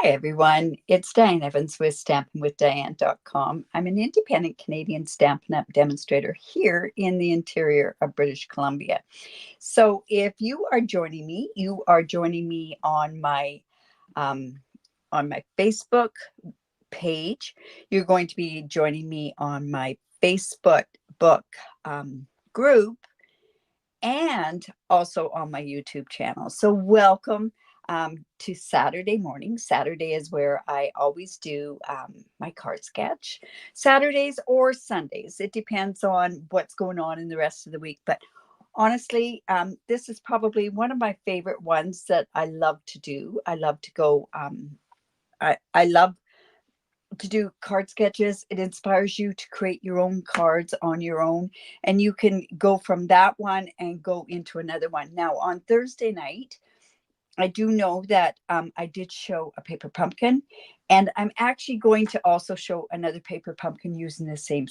Hi, everyone. It's Diane Evans with stampinwithdiane.com. I'm an independent Canadian Stampin' Up demonstrator here in the interior of British Columbia. So if you are joining me, you are joining me um, on my Facebook page. You're going to be joining me on my Facebook book group and also on my YouTube channel. So welcome to Saturday morning. Saturday is where I always do my card sketch. Saturdays or Sundays. It depends on what's going on in the rest of the week. But honestly, this is probably one of my favorite ones that I love to do. I love to go. I love to do card sketches. It inspires you to create your own cards on your own, and you can go from that one and go into another one. Now on Thursday night, I do know that I did show a paper pumpkin, and I'm actually going to also show another paper pumpkin using the same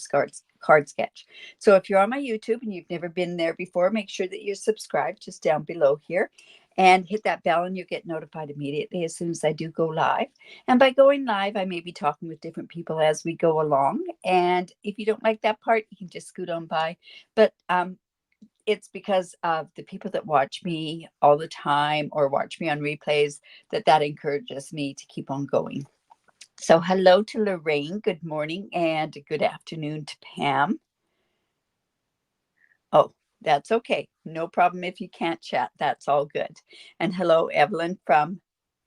card sketch. So if you're on my YouTube and you've never been there before, make sure that you're subscribed just down below here and hit that bell, and you'll get notified immediately as soon as I do go live. And by going live, I may be talking with different people as we go along. And if you don't like that part, you can just scoot on by. But it's because of the people that watch me all the time or watch me on replays that encourages me to keep on going. So hello to Lorraine, good morning, and good afternoon to Pam. Oh, that's okay. No problem if you can't chat. That's all good. And hello, Evelyn from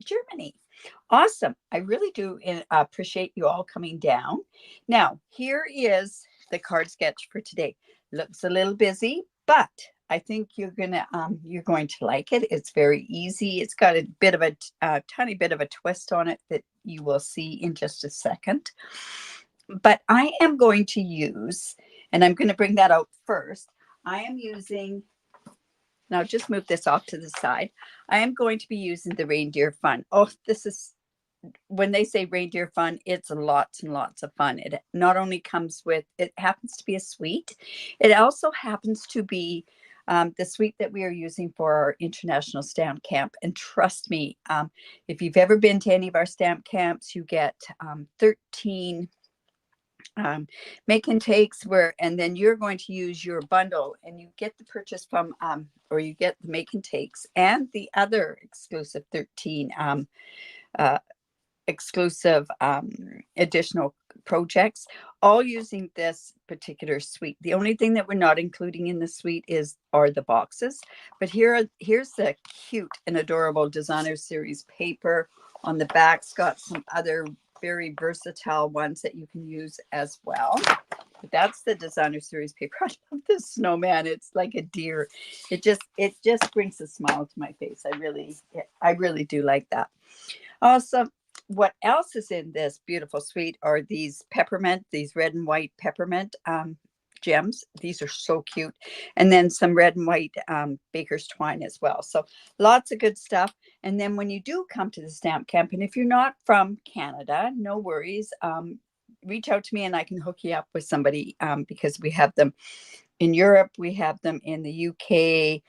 Germany. Awesome. I really do appreciate you all coming down. Now, here is the card sketch for today. Looks a little busy, but I think you're going to like it. It's very easy. It's got a bit of a tiny bit of a twist on it that you will see in just a second. But I am going to use, and I'm going to bring that out first. I am using, now just move this off to the side. I am going to be using the Reindeer Fun. Oh, this is, when they say Reindeer Fun, it's lots and lots of fun. It not only comes with, it happens to be a suite. It also happens to be the suite that we are using for our international stamp camp. And trust me, if you've ever been to any of our stamp camps, you get 13 make and takes and then you're going to use your bundle, and you get the purchase from or you get the make and takes and the other exclusive 13 exclusive additional projects, all using this particular suite. The only thing that we're not including in the suite are the boxes. But here's the cute and adorable designer series paper. On the back's got some other very versatile ones that you can use as well. But that's the designer series paper. I love this snowman. It's like a deer. It just brings a smile to my face. I really do like that. Also, what else is in this beautiful suite are these red and white peppermint gems. These are so cute. And then some red and white baker's twine as well. So lots of good stuff. And then when you do come to the stamp camp, and if you're not from Canada, no worries. Reach out to me and I can hook you up with somebody because we have them in Europe. We have them in the UK,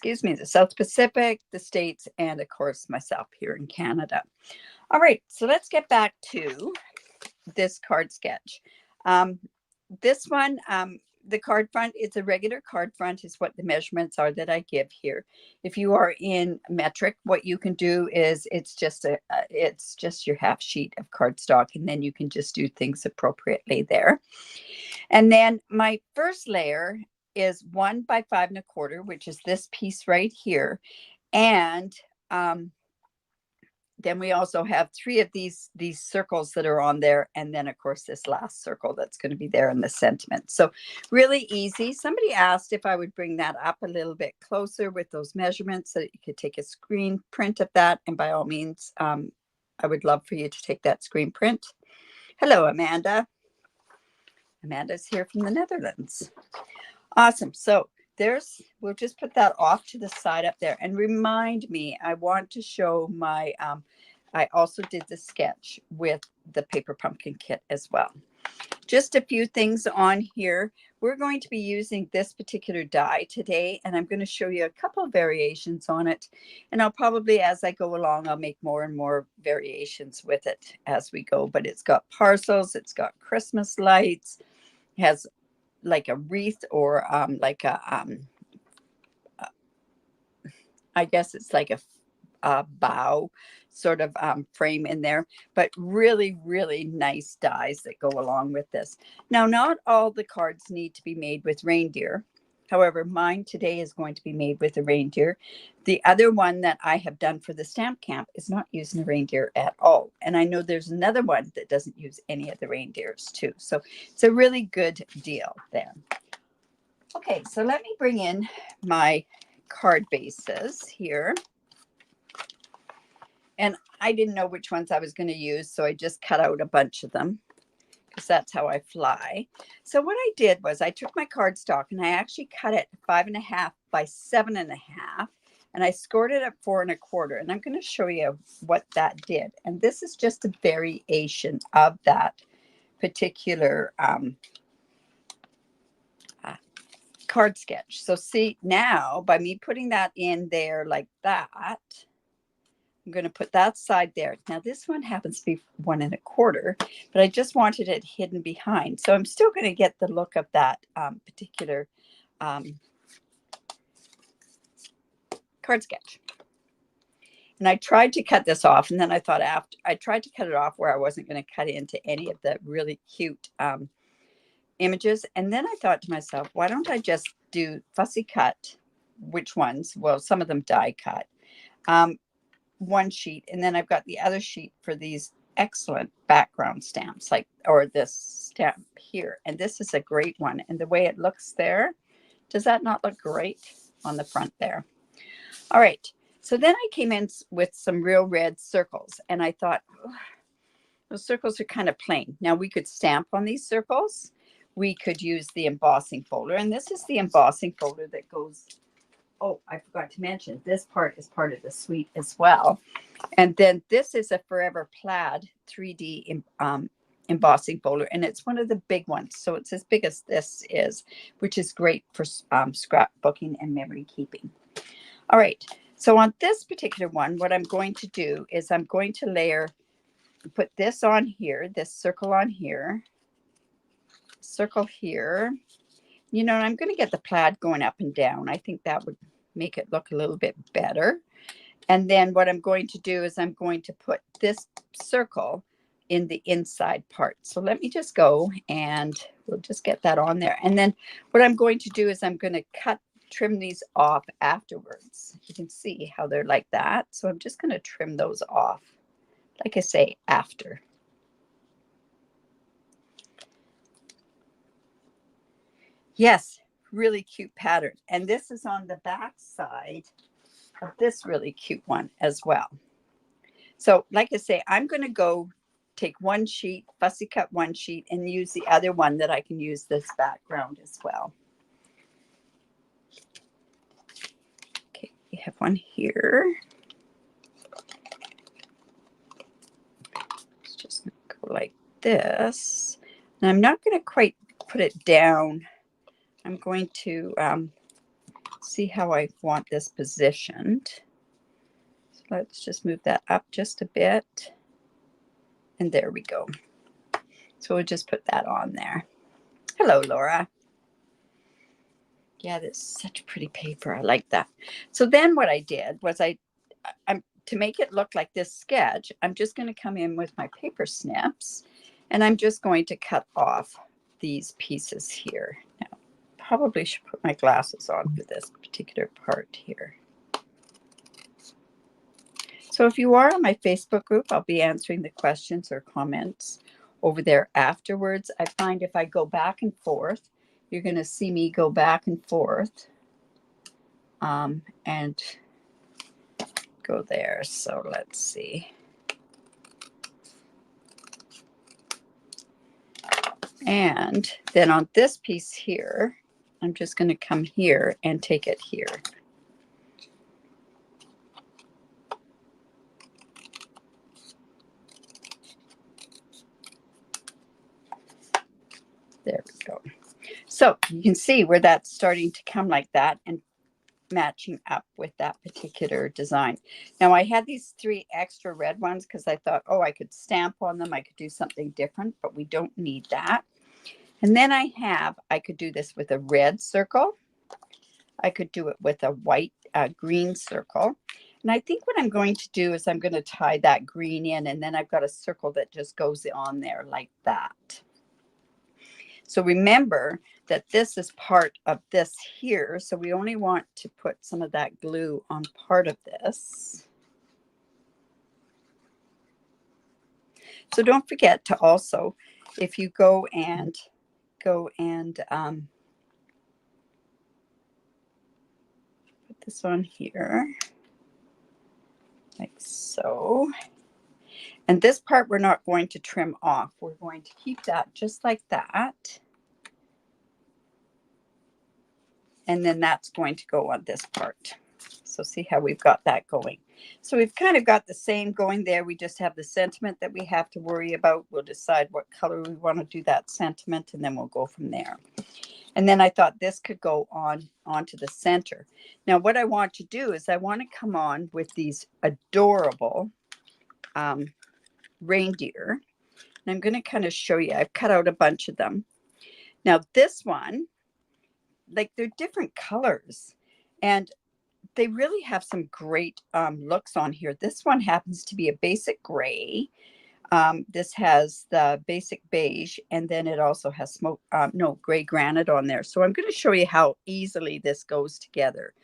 the South Pacific, the States, and of course myself here in Canada. All right, so let's get back to this card sketch. This one, the card front, it's a regular card front is what the measurements are that I give here. If you are in metric, what you can do is it's just your half sheet of cardstock, and then you can just do things appropriately there. And then my first layer is 1 by 5 1/4, which is this piece right here. And then we also have 3 of these circles that are on there. And then of course this last circle that's going to be there in the sentiment. So really easy. Somebody asked if I would bring that up a little bit closer with those measurements so that you could take a screen print of that. And by all means, I would love for you to take that screen print. Hello, Amanda. Amanda's here from the Netherlands. Awesome. So we'll just put that off to the side up there. And remind me, I want to show my, I also did the sketch with the paper pumpkin kit as well. Just a few things on here. we're going to be using this particular die today, and I'm going to show you a couple of variations on it. And I'll probably, as I go along, I'll make more and more variations with it as we go. But it's got parcels, it's got Christmas lights, it has like a wreath or like a, I guess it's like a bow sort of frame in there, but really, really nice dies that go along with this. Now, not all the cards need to be made with reindeer. However, mine today is going to be made with a reindeer. The other one that I have done for the stamp camp is not using a reindeer at all. And I know there's another one that doesn't use any of the reindeers too. So it's a really good deal there. Okay, so let me bring in my card bases here. And I didn't know which ones I was going to use, so I just cut out a bunch of them because that's how I fly. So what I did was I took my cardstock and I actually cut it 5.5 by 7.5, and I scored it at 4 1/4. And I'm going to show you what that did. And this is just a variation of that particular card sketch. So see, now by me putting that in there like that, I'm going to put that side there. Now this one happens to be 1 1/4, but I just wanted it hidden behind. So I'm still going to get the look of that particular card sketch. And I tried to cut this off, and then I thought after I tried to cut it off where I wasn't going to cut into any of the really cute images. And then I thought to myself, why don't I just do fussy cut? Which ones? Well, some of them die cut. One sheet, and then I've got the other sheet for these excellent background stamps, like, or this stamp here. And this is a great one. And the way it looks there, does that not look great on the front there? All right. So then I came in with some real red circles, and I thought, oh, those circles are kind of plain. Now we could stamp on these circles. We could use the embossing folder, and this is the embossing folder that goes. Oh, I forgot to mention, this part is part of the suite as well. And then this is a Forever Plaid 3D embossing folder, and it's one of the big ones. So it's as big as this is, which is great for scrapbooking and memory keeping. All right. So on this particular one, what I'm going to do is I'm going to put this on here, this circle on here, circle here. You know, I'm going to get the plaid going up and down. I think that would make it look a little bit better. And then what I'm going to do is I'm going to put this circle in the inside part. So let me just go and we'll just get that on there. And then what I'm going to do is I'm going to trim these off afterwards. You can see how they're like that. So I'm just going to trim those off, like I say, after. Yes, really cute pattern. And this is on the back side of this really cute one as well. So like I say, I'm going to go take one sheet, fussy cut one sheet, and use the other one that I can use this background as well. Okay, we have one here. It's just going to go like this. And I'm not going to quite put it down. I'm going to see how I want this positioned. So let's just move that up just a bit. And there we go. So we'll just put that on there. Hello, Laura. Yeah, that's such pretty paper. I like that. So then what I did was I'm to make it look like this sketch, I'm just going to come in with my paper snips, and I'm just going to cut off these pieces here. Now, probably should put my glasses on for this particular part here. So if you are on my Facebook group, I'll be answering the questions or comments over there afterwards. I find if I go back and forth, you're going to see me go back and forth and go there. So let's see. And then on this piece here, I'm just going to come here and take it here. There we go. So you can see where that's starting to come like that and matching up with that particular design. Now I had these 3 extra red ones because I thought, oh, I could stamp on them. I could do something different, but we don't need that. And then I could do this with a red circle. I could do it with a white, green circle. And I think what I'm going to do is I'm going to tie that green in, and then I've got a circle that just goes on there like that. So remember that this is part of this here. So we only want to put some of that glue on part of this. So don't forget to also, if you go and put this on here, like so. And this part we're not going to trim off. We're going to keep that just like that. And then that's going to go on this part. So see how we've got that going. So we've kind of got the same going there. We just have the sentiment that we have to worry about. We'll decide what color we want to do that sentiment, and then we'll go from there. And then I thought this could go onto the center. Now what I want to do is I want to come on with these adorable reindeer. And I'm going to kind of show you. I've cut out a bunch of them. Now this one, like, they're different colors, and they really have some great looks on here. This one happens to be a basic gray. This has the basic beige, and then it also has gray granite on there. So I'm going to show you how easily this goes together.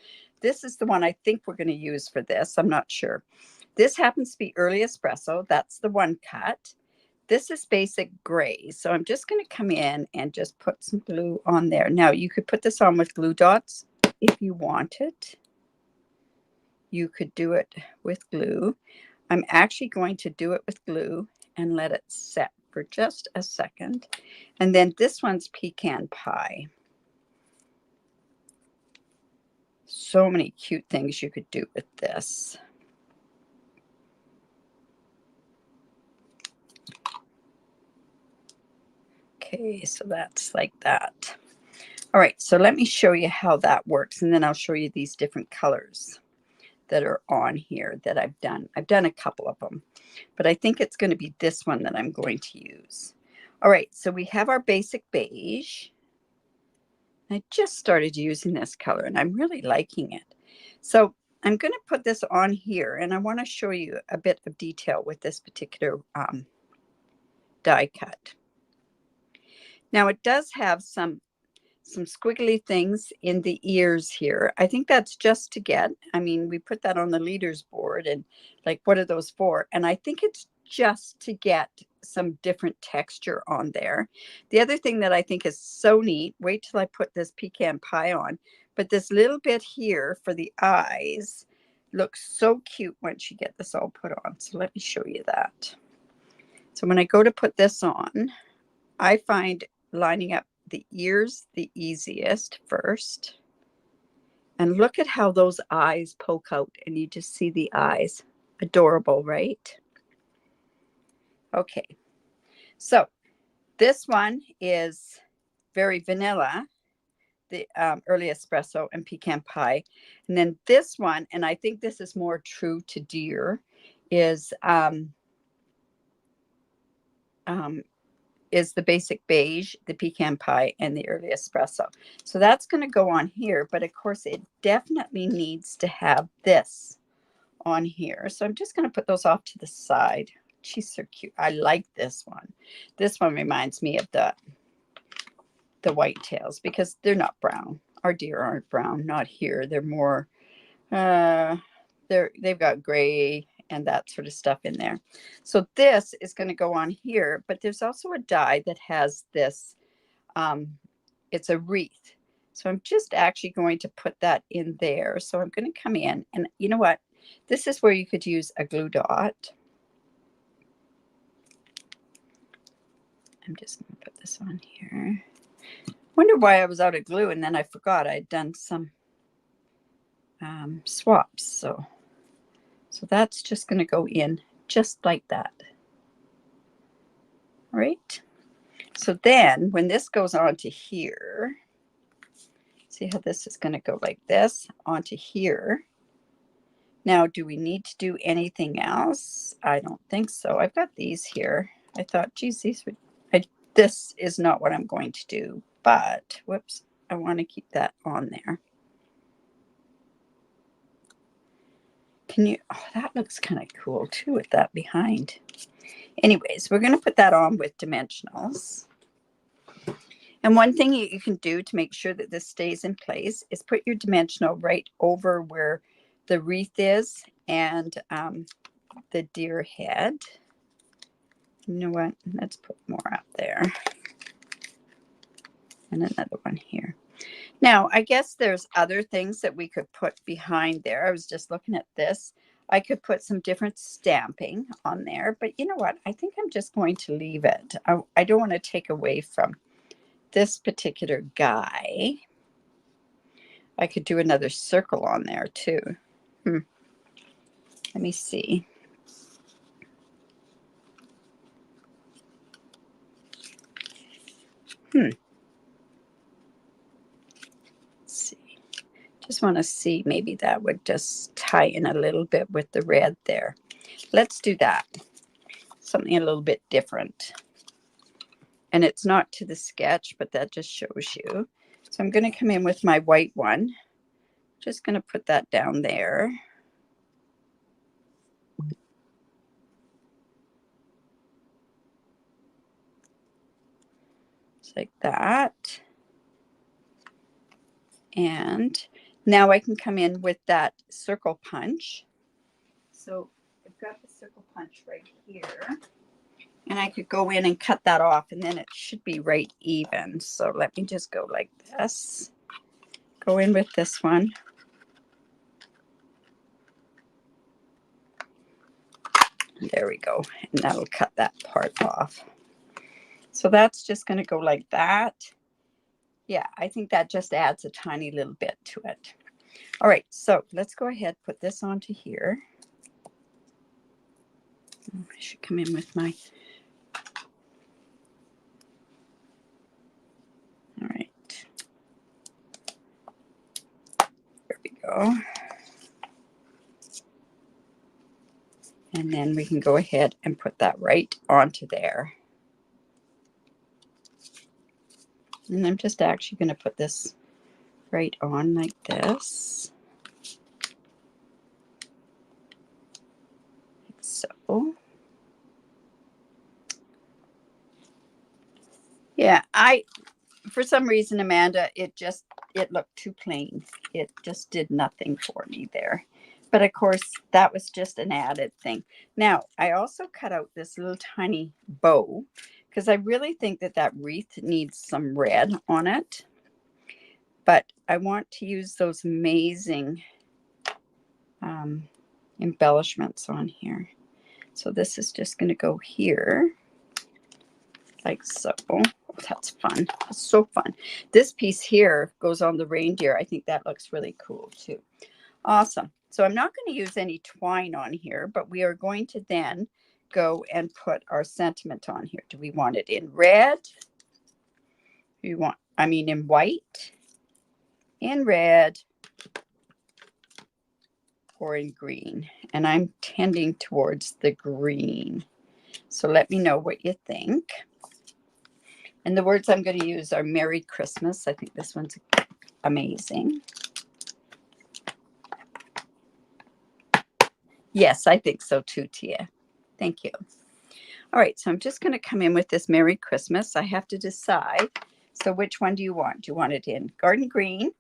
This is the one I think we're going to use for this. I'm not sure. This happens to be early espresso. That's the one cut. This is basic gray. So I'm just going to come in and just put some glue on there. Now you could put this on with glue dots if you wanted. You could do it with glue. I'm actually going to do it with glue and let it set for just a second. And then this one's pecan pie. So many cute things you could do with this. Okay, so that's like that. All right, so let me show you how that works, and then I'll show you these different colors that are on here that I've done. I've done a couple of them, but I think it's going to be this one that I'm going to use. All right, so we have our basic beige. I just started using this color, and I'm really liking it. So I'm going to put this on here, and I want to show you a bit of detail with this particular die cut. Now it does have some squiggly things in the ears here. I think that's just to get, I mean, we put that on the leaders board, and like, what are those for? And I think it's just to get some different texture on there. The other thing that I think is so neat, wait till I put this pecan pie on, but this little bit here for the eyes looks so cute once you get this all put on. So let me show you that. So when I go to put this on, I find lining up the ears the easiest first. And look at how those eyes poke out, and you just see the eyes. Adorable, right? Okay, so this one is very vanilla, the early espresso and pecan pie. And then this one, and I think this is more true to deer, is the basic beige, the pecan pie, and the early espresso. So that's going to go on here, but of course it definitely needs to have this on here. So I'm just going to put those off to the side. She's so cute. I like this one. This one reminds me of the whitetails because they're not brown. Our deer aren't brown, not here. They're more, they've got gray and that sort of stuff in there. So this is going to go on here, but there's also a die that has this, it's a wreath. So I'm just actually going to put that in there. So I'm going to come in, and you know what? This is where you could use a glue dot. I'm just going to put this on here. Wonder why I was out of glue, and then I forgot I'd done some swaps. So that's just going to go in just like that. All right. So then when this goes on to here, See how this is going to go like this onto here. Now, do we need to do anything else? I don't think so. I've got these here. I thought, geez, this is not what I'm going to do, but whoops, I want to keep that on there. Can you, oh, that looks kind of cool too with that behind. Anyways, we're going to put that on with dimensionals. And one thing you can do to make sure that this stays in place is put your dimensional right over where the wreath is and the deer head. You know what? Let's put more up there. And another one here. Now, I guess there's other things that we could put behind there. I was just looking at this. I could put some different stamping on there. But you know what? I think I'm just going to leave it. I don't want to take away from this particular guy. I could do another circle on there too. Let me see. Let's see. Just want to see, maybe that would just tie in a little bit with the red there. Let's do that. Something a little bit different. And it's not to the sketch, but that just shows you. So I'm going to come in with my white one. Just going to put that down there. Just like that. And now I can come in with that circle punch. So I've got the circle punch right here. And I could go in and cut that off, and then it should be right even. So let me just go like this. Go in with this one. There we go. And that'll cut that part off. So that's just going to go like that. Yeah, I think that just adds a tiny little bit to it. All right, so let's go ahead, put this onto here. I should come in with my... All right. There we go. And then we can go ahead and put that right onto there. And I'm just actually going to put this right on like this. Like so. Yeah, for some reason, Amanda, it looked too plain. It just did nothing for me there. But of course, that was just an added thing. Now, I also cut out this little tiny bow because I really think that wreath needs some red on it. But I want to use those amazing embellishments on here. So this is just going to go here like so. Oh, that's fun. That's so fun. This piece here goes on the reindeer. I think that looks really cool too. Awesome. So I'm not going to use any twine on here, but we are going to then go and put our sentiment on here. Do we want it in red? In white, in red, or in green? And I'm tending towards the green. So let me know what you think. And the words I'm going to use are Merry Christmas. I think this one's amazing. Yes, I think so too, Tia. Thank you. All right, so I'm just going to come in with this Merry Christmas. I have to decide. So which one do you want? Do you want it in garden green?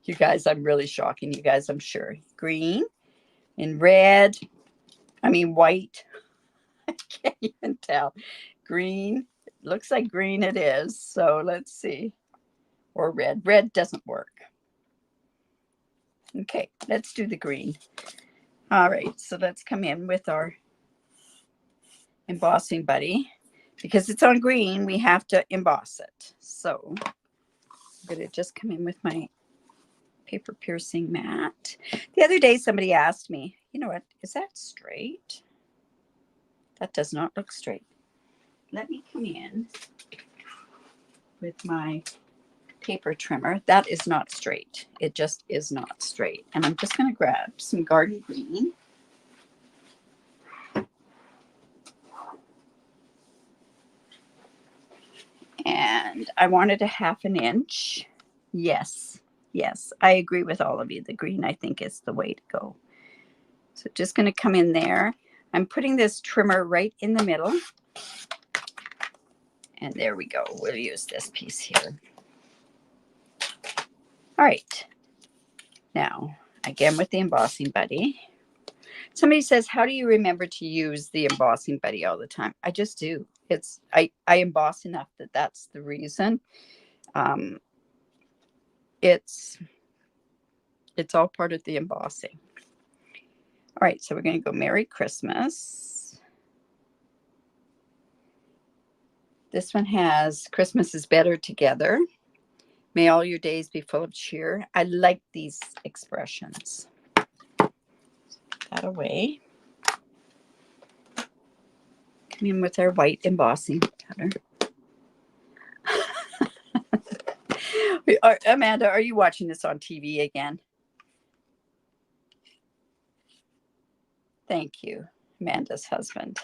You guys, I'm really shocking you guys, I'm sure. Green, in red, white. I can't even tell. Green, looks like green it is. So let's see. Or red. Red doesn't work. Okay, let's do the green. All right, so let's come in with our embossing buddy. Because it's on green, we have to emboss it. So I'm going to just come in with my paper piercing mat. The other day, somebody asked me, you know what, is that straight? That does not look straight. Let me come in with my paper trimmer. That is not straight. It just is not straight. And I'm just going to grab some garden green. And I wanted a 1/2 inch. Yes, yes, I agree with all of you. The green, I think, is the way to go. So just going to come in there. I'm putting this trimmer right in the middle. And there we go. We'll use this piece here. All right. Now, again with the embossing buddy. Somebody says, how do you remember to use the embossing buddy all the time? I just do. I emboss enough that that's the reason. It's all part of the embossing. All right, so we're going to go Merry Christmas. This one has Christmas is better together. May all your days be full of cheer. I like these expressions. Put that away. Come in with our white embossing powder. Amanda, are you watching this on TV again? Thank you, Amanda's husband.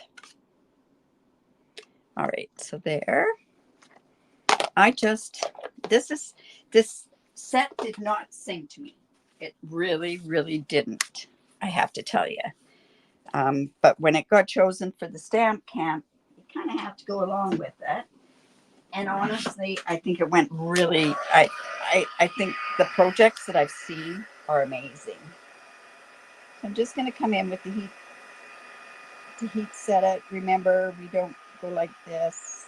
All right, so there. This set did not sing to me. It really, really didn't, I have to tell you. But when it got chosen for the stamp camp, you kind of have to go along with it. And honestly, I think it went really, I think the projects that I've seen are amazing. So I'm just going to come in with the heat set it. Remember, we don't go like this.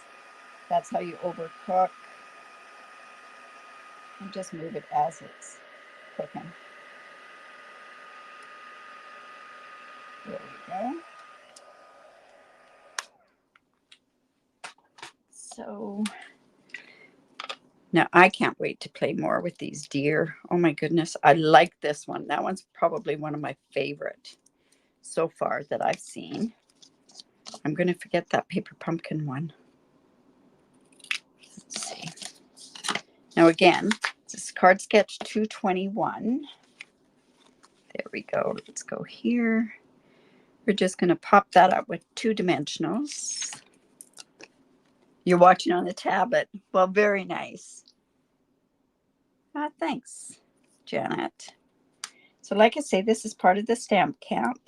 That's how you overcook. And just move it as it's cooking. There we go. So now I can't wait to play more with these deer. Oh my goodness. I like this one. That one's probably one of my favorite so far that I've seen. I'm going to forget that paper pumpkin one. Let's see. Now again, this is card sketch 221. There we go. Let's go here. We're just going to pop that up with 2 dimensionals. You're watching on the tablet. Well, very nice. Thanks, Janet. So like I say, this is part of the stamp camp.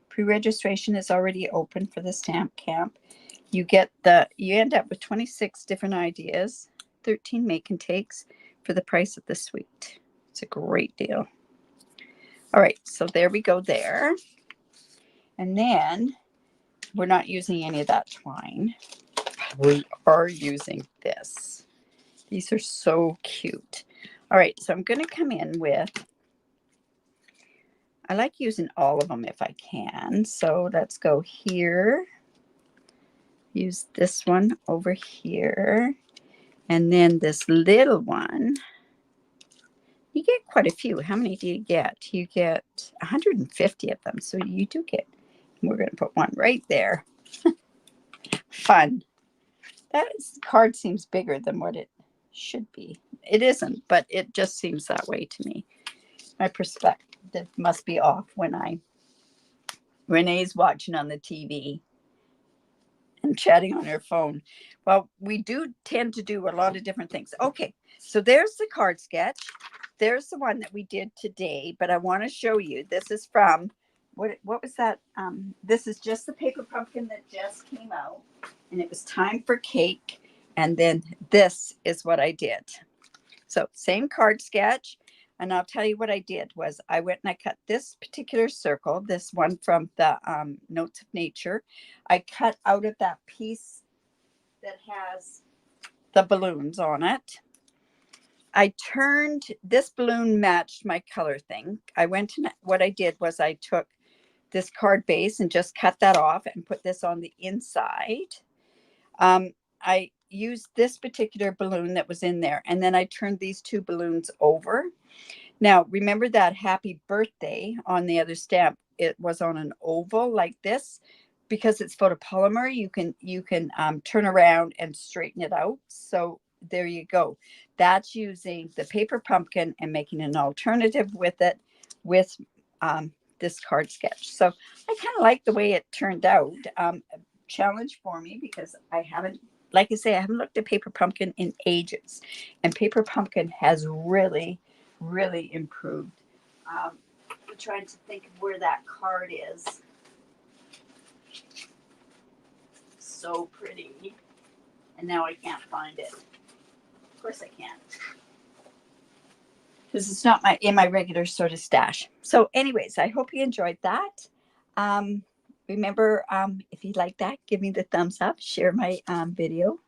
Pre-registration is already open for the stamp camp. You end up with 26 different ideas, 13 make and takes for the price of the suite. It's a great deal. All right, so there we go there. And then we're not using any of that twine. We are using this. These are so cute. All right, so I'm going to come in with, I like using all of them if I can. So let's go here. Use this one over here. And then this little one. You get quite a few. How many do you get? You get 150 of them. So you do get, we're going to put one right there. Fun. That card seems bigger than what it should be. It isn't, but it just seems that way to me. My perspective must be off when Renee's watching on the TV and chatting on her phone. Well, we do tend to do a lot of different things. Okay, so there's the card sketch. There's the one that we did today, but I want to show you. This is from, what was that? This is just the paper pumpkin that just came out, and it was time for cake. And then this is what I did. So same card sketch. And I'll tell you what I did was I went and I cut this particular circle, this one from the Notes of Nature. I cut out of that piece that has the balloons on it. I turned, this balloon matched my color thing. What I did was I took this card base and just cut that off and put this on the inside. I used this particular balloon that was in there, and then I turned these 2 balloons over. Now, remember that happy birthday on the other stamp, it was on an oval like this. Because it's photopolymer, you can turn around and straighten it out. So there you go. That's using the paper pumpkin and making an alternative with it with this card sketch. So I kind of like the way it turned out. Challenge for me because I haven't, like I say, I haven't looked at paper pumpkin in ages, and paper pumpkin has really, really improved. I'm trying to think of where that card is. So pretty, and now I can't find it. Of course I can't, because it's not in my regular sort of stash. So anyways, I hope you enjoyed that. Remember, if you like that, give me the thumbs up, share my video.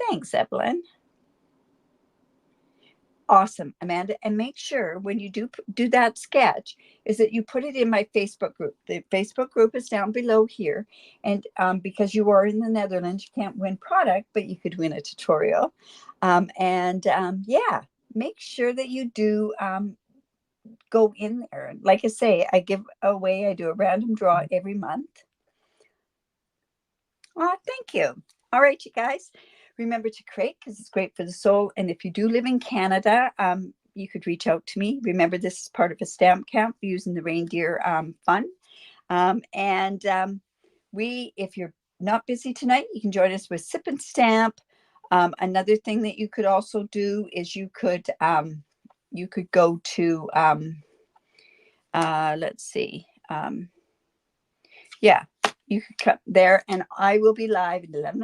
Thanks, Evelyn. Awesome, Amanda. And make sure when you do that sketch is that you put it in my Facebook group. The Facebook group is down below here. And because you are in the Netherlands, you can't win product, but you could win a tutorial. Yeah, make sure that you do go in there. Like I say, I do a random draw every month. Thank you. All right, you guys. Remember to create because it's great for the soul. And if you do live in Canada, you could reach out to me. Remember, this is part of a stamp camp using the Reindeer fund. If you're not busy tonight, you can join us with Sip and Stamp. Another thing that you could also do is you could go to let's see. Yeah, you could come there, and I will be live at 11